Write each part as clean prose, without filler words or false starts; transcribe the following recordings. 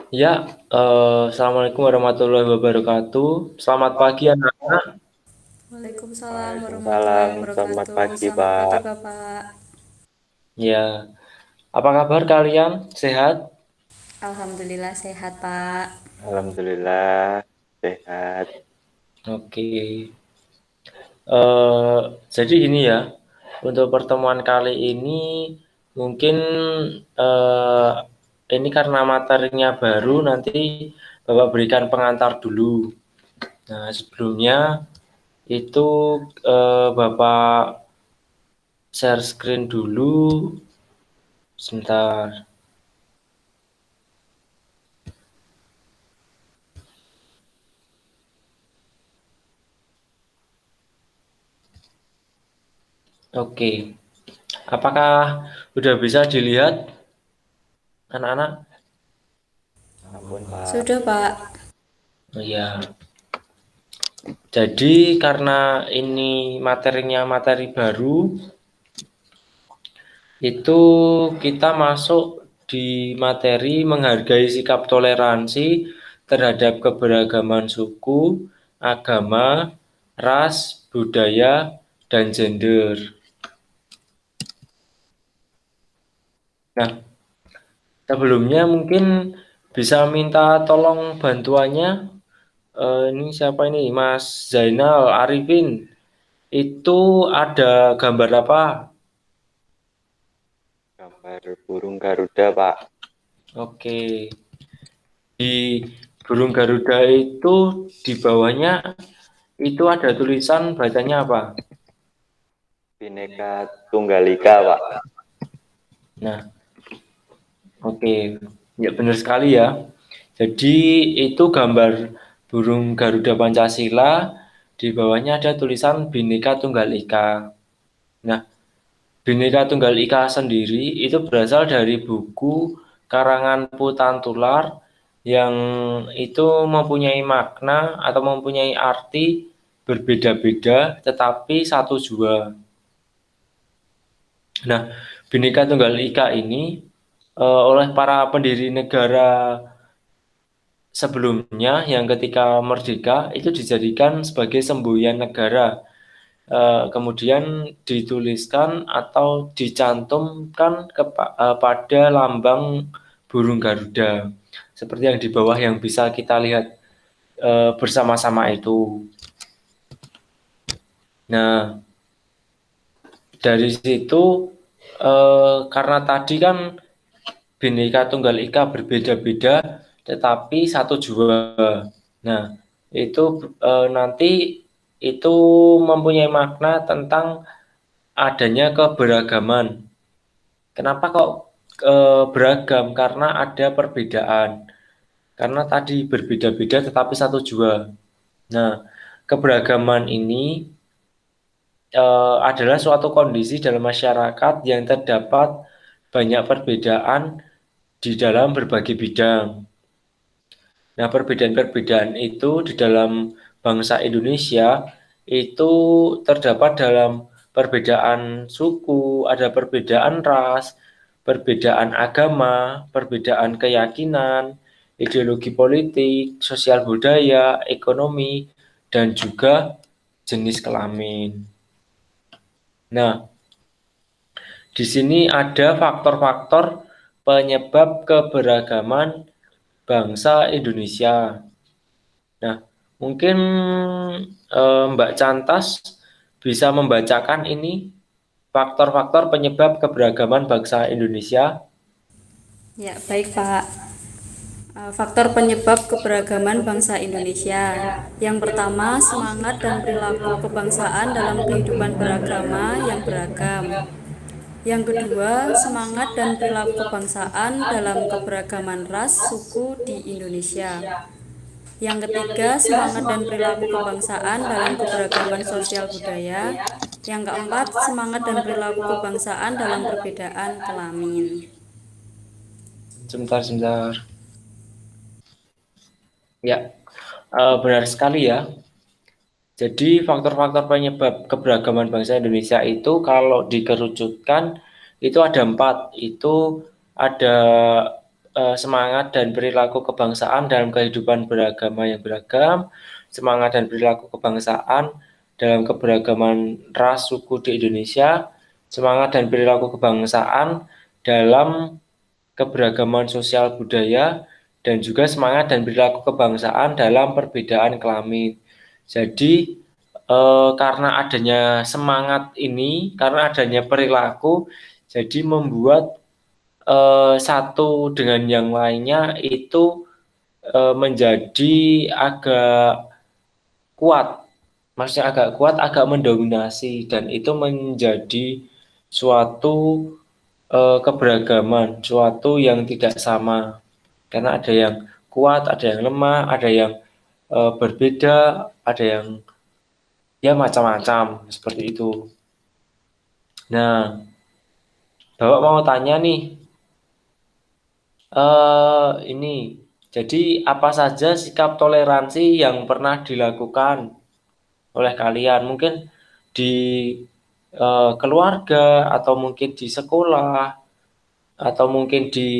Ya, Assalamualaikum warahmatullahi wabarakatuh. Selamat pagi anak-anak. Waalaikumsalam warahmatullahi Waalaikumsalam, selamat wabarakatuh. pagi Selamat pagi Pak. Bapak. Ya, apa kabar kalian? Sehat? Alhamdulillah sehat Pak. Alhamdulillah sehat. Oke. Jadi gini ya, untuk pertemuan kali ini mungkin eh, ini karena materinya baru, nanti Bapak berikan pengantar dulu. Nah, sebelumnya itu Bapak share screen dulu sebentar. Oke. Apakah sudah bisa dilihat anak-anak? Ampun Pak. Sudah Pak. Oh, ya. Jadi karena ini materinya materi baru, itu kita masuk di materi menghargai sikap toleransi terhadap keberagaman suku, agama, ras, budaya, dan gender. Nah, sebelumnya mungkin bisa minta tolong bantuannya. Ini siapa ini? Mas Zainal Arifin. Itu ada gambar apa? Gambar burung Garuda Pak. Oke. Di burung Garuda itu di bawahnya itu ada tulisan bacanya apa? Bhinneka Tunggal Ika Pak. Nah, oke. Ya benar sekali ya. Jadi itu gambar burung Garuda Pancasila, di bawahnya ada tulisan Bhinneka Tunggal Ika. Nah, Bhinneka Tunggal Ika sendiri itu berasal dari buku karangan Putantular yang itu mempunyai makna atau mempunyai arti berbeda-beda tetapi satu jua. Nah, Bhinneka Tunggal Ika ini oleh para pendiri negara sebelumnya yang ketika merdeka itu dijadikan sebagai semboyan negara. Kemudian dituliskan atau dicantumkan pada lambang burung Garuda seperti yang di bawah yang bisa kita lihat bersama-sama itu. Nah, dari situ karena tadi kan Bhinneka Tunggal Ika berbeda-beda tetapi satu jua. Nah, itu nanti itu mempunyai makna tentang adanya keberagaman. Kenapa kok beragam? Karena ada perbedaan. Karena tadi berbeda-beda tetapi satu jua. Nah, keberagaman ini adalah suatu kondisi dalam masyarakat yang terdapat banyak perbedaan di dalam berbagai bidang. Nah, perbedaan-perbedaan itu di dalam bangsa Indonesia itu terdapat dalam perbedaan suku, ada perbedaan ras, perbedaan agama, perbedaan keyakinan, ideologi politik, sosial budaya, ekonomi, dan juga jenis kelamin. Nah, di sini ada faktor-faktor penyebab keberagaman bangsa Indonesia. Nah, mungkin Mbak Cantas bisa membacakan ini faktor-faktor penyebab keberagaman bangsa Indonesia. Ya, baik Pak. Faktor penyebab keberagaman bangsa Indonesia. Yang pertama, semangat dan perilaku kebangsaan dalam kehidupan beragama yang beragam. Yang kedua, semangat dan perilaku kebangsaan dalam keberagaman ras suku di Indonesia. Yang ketiga, semangat dan perilaku kebangsaan dalam keberagaman sosial budaya. Yang keempat, semangat dan perilaku kebangsaan dalam perbedaan kelamin. Sebentar. Ya, benar sekali ya. Jadi faktor-faktor penyebab keberagaman bangsa Indonesia itu kalau dikerucutkan itu ada 4. Itu ada semangat dan perilaku kebangsaan dalam kehidupan beragama yang beragam, semangat dan perilaku kebangsaan dalam keberagaman ras suku di Indonesia, semangat dan perilaku kebangsaan dalam keberagaman sosial budaya, dan juga semangat dan perilaku kebangsaan dalam perbedaan kelamin. Jadi karena adanya semangat ini, karena adanya perilaku, jadi membuat satu dengan yang lainnya itu menjadi agak kuat, maksudnya agak kuat, agak mendominasi, dan itu menjadi suatu keberagaman, suatu yang tidak sama, karena ada yang kuat, ada yang lemah, ada yang berbeda, ada yang ya macam-macam seperti itu. Nah, Bapak mau tanya nih, ini, jadi apa saja sikap toleransi yang pernah dilakukan oleh kalian? Mungkin di keluarga, atau mungkin di sekolah, atau mungkin di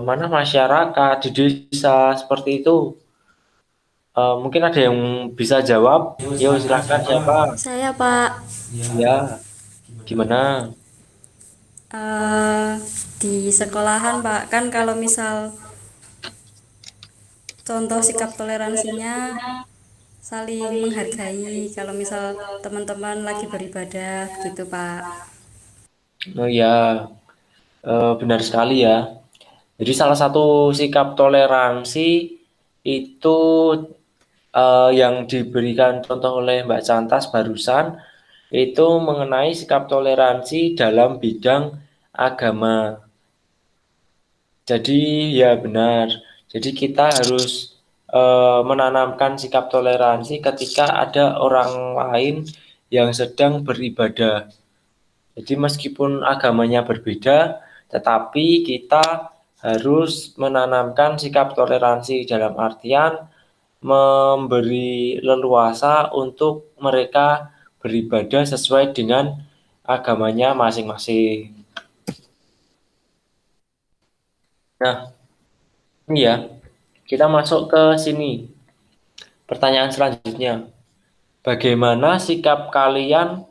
mana masyarakat, di desa, seperti itu. Mungkin ada yang bisa jawab? Yo, silakan siapa? Saya, Pak. Ya, gimana? Eh, di sekolahan, Pak, kan kalau misal contoh sikap toleransinya saling menghargai kalau misal teman-teman lagi beribadah gitu, Pak. Oh ya, benar sekali ya. Jadi salah satu sikap toleransi itu yang diberikan contoh oleh Mbak Cantas barusan itu mengenai sikap toleransi dalam bidang agama. Jadi ya benar. Jadi kita harus menanamkan sikap toleransi ketika ada orang lain yang sedang beribadah. Jadi meskipun agamanya berbeda, tetapi kita harus menanamkan sikap toleransi dalam artian memberi leluasa untuk mereka beribadah sesuai dengan agamanya masing-masing. Nah, ini ya, kita masuk ke sini. Pertanyaan selanjutnya, bagaimana sikap kalian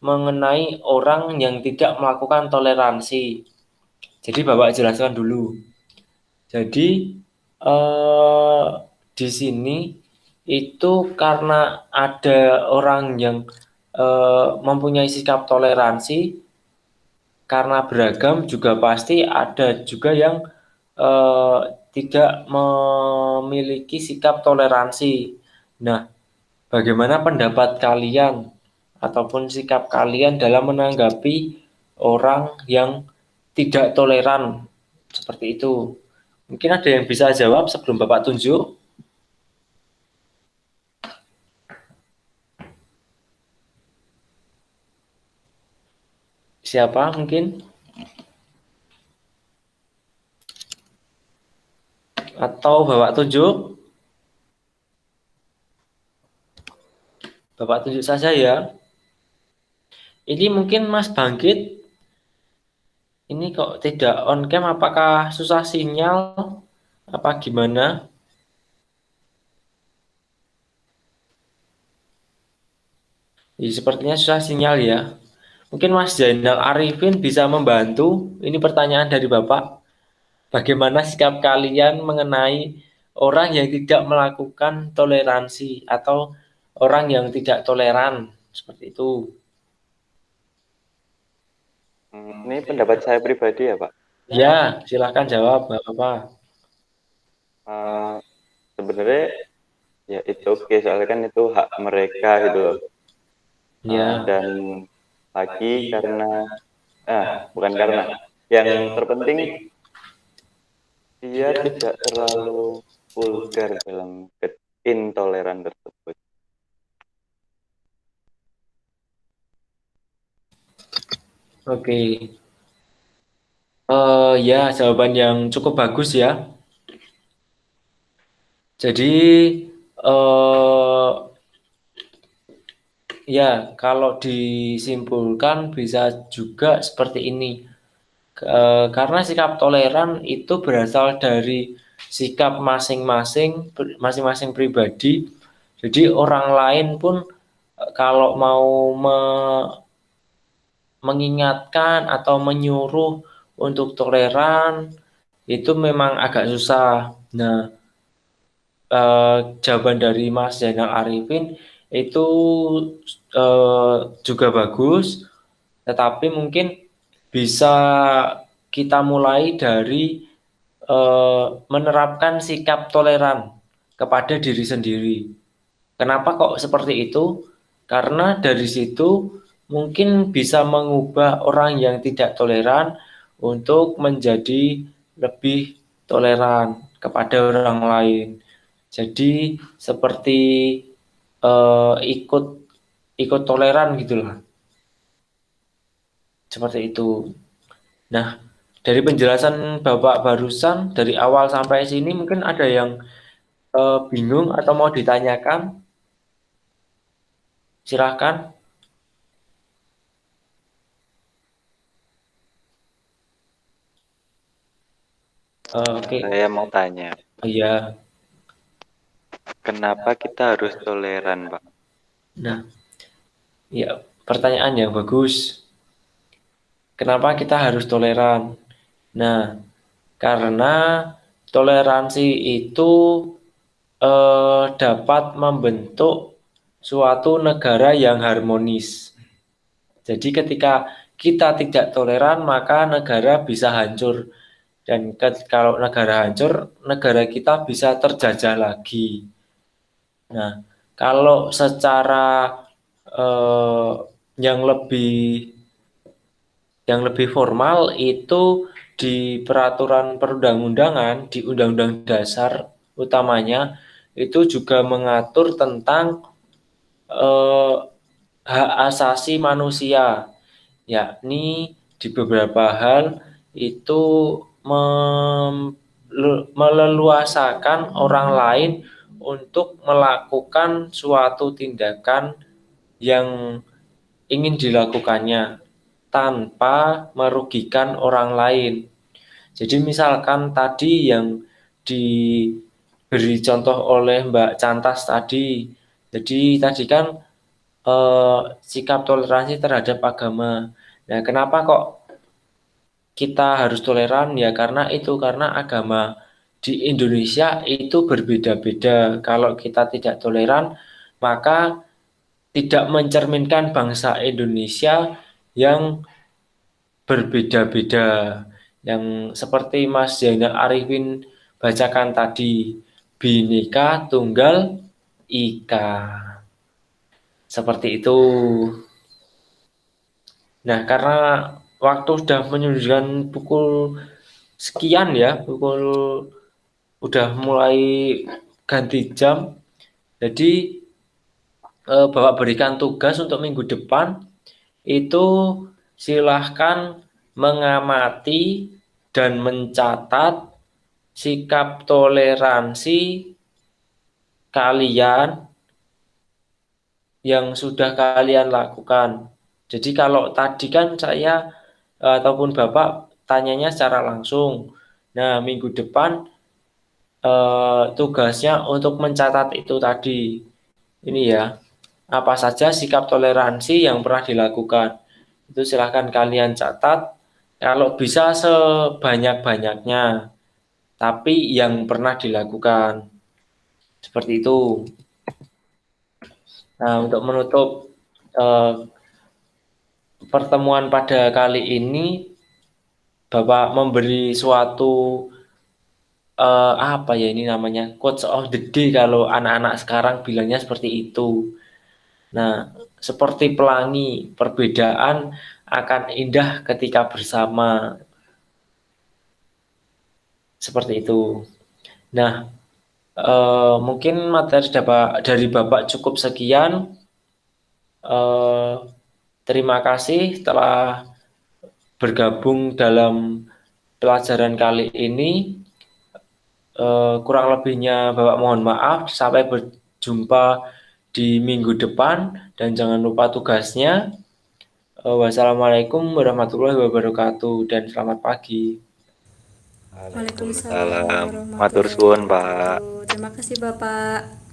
mengenai orang yang tidak melakukan toleransi? Jadi Bapak jelaskan dulu. Jadi eh, di sini itu karena ada orang yang mempunyai sikap toleransi, karena beragam juga pasti ada juga yang eh, tidak memiliki sikap toleransi. Nah, bagaimana pendapat kalian ataupun sikap kalian dalam menanggapi orang yang tidak toleran seperti itu? Mungkin ada yang bisa jawab sebelum Bapak tunjuk. Siapa mungkin? Atau Bapak tunjuk? Bapak tunjuk saja ya. Ini mungkin Mas Bangkit, ini kok tidak on cam, apakah susah sinyal? Apa gimana? Sepertinya susah sinyal ya. Mungkin Mas Zainal Arifin bisa membantu. Ini pertanyaan dari Bapak. Bagaimana sikap kalian mengenai orang yang tidak melakukan toleransi atau orang yang tidak toleran seperti itu? Ini pendapat saya pribadi ya, Pak. Ya, silakan jawab, Bapak. Eh, Sebenarnya ya itu oke, soalnya kan itu hak mereka gitu loh. Ya, Dan lagi karena, bukan karena, yang terpenting dia tidak terlalu vulgar dalam intoleran tersebut. oke. Ya, jawaban yang cukup bagus ya. Jadi, eh, ya, kalau disimpulkan bisa juga seperti ini. Karena sikap toleran itu berasal dari sikap masing-masing pribadi. Jadi orang lain pun kalau mau mengingatkan atau menyuruh untuk toleran itu memang agak susah. Nah, jawaban dari Mas Zainal Arifin itu juga bagus, tetapi mungkin bisa kita mulai dari menerapkan sikap toleran kepada diri sendiri. Kenapa kok seperti itu? Karena dari situ mungkin bisa mengubah orang yang tidak toleran untuk menjadi lebih toleran kepada orang lain. Jadi seperti ikut ikut toleran gitulah. Seperti itu. Nah, dari penjelasan Bapak barusan dari awal sampai sini mungkin ada yang bingung atau mau ditanyakan? Silahkan. Oke. Saya mau tanya, Iya. kenapa kita harus toleran, Pak? Nah, ya pertanyaan yang bagus. Kenapa kita harus toleran? Nah, karena toleransi itu dapat membentuk suatu negara yang harmonis. Jadi ketika kita tidak toleran, maka negara bisa hancur. Dan kalau negara hancur, negara kita bisa terjajah lagi. Nah, kalau secara eh, yang lebih formal itu di peraturan perundang-undangan, di Undang-Undang Dasar utamanya itu juga mengatur tentang eh, hak asasi manusia, yakni di beberapa hal itu meleluasakan orang lain untuk melakukan suatu tindakan yang ingin dilakukannya tanpa merugikan orang lain. Jadi misalkan tadi yang diberi contoh oleh Mbak Cantas tadi, jadi tadi kan sikap toleransi terhadap agama. Nah, kenapa kok kita harus toleran? Ya karena agama di Indonesia itu berbeda-beda. Kalau kita tidak toleran, maka tidak mencerminkan bangsa Indonesia yang berbeda-beda. Yang seperti Mas Zainal Arifin bacakan tadi, Bhinneka Tunggal Ika. Seperti itu. Nah, karena waktu sudah menunjukkan pukul sekian ya, pukul udah mulai ganti jam. Jadi Bapak berikan tugas untuk minggu depan itu silahkan mengamati dan mencatat sikap toleransi kalian yang sudah kalian lakukan. Jadi kalau tadi kan saya ataupun Bapak tanyanya secara langsung. Nah, minggu depan tugasnya untuk mencatat itu tadi. Ini ya, apa saja sikap toleransi yang pernah dilakukan. Itu silahkan kalian catat. Kalau bisa sebanyak-banyaknya, tapi yang pernah dilakukan. Seperti itu. Nah, untuk menutup eh, pertemuan pada kali ini, Bapak memberi suatu apa ya ini namanya quotes of the day kalau anak-anak sekarang bilangnya seperti itu. Nah, seperti pelangi, perbedaan akan indah ketika bersama. Seperti itu. Nah, mungkin materi dari Bapak cukup sekian. Eh, terima kasih telah bergabung dalam pelajaran kali ini. Kurang lebihnya Bapak mohon maaf. Sampai berjumpa di minggu depan dan jangan lupa tugasnya. Wassalamualaikum warahmatullahi wabarakatuh dan selamat pagi. Waalaikumsalam Waalaikumsalam. Matur warahmatullahi suwun, Pak. wabarakatuh. Terima kasih Bapak.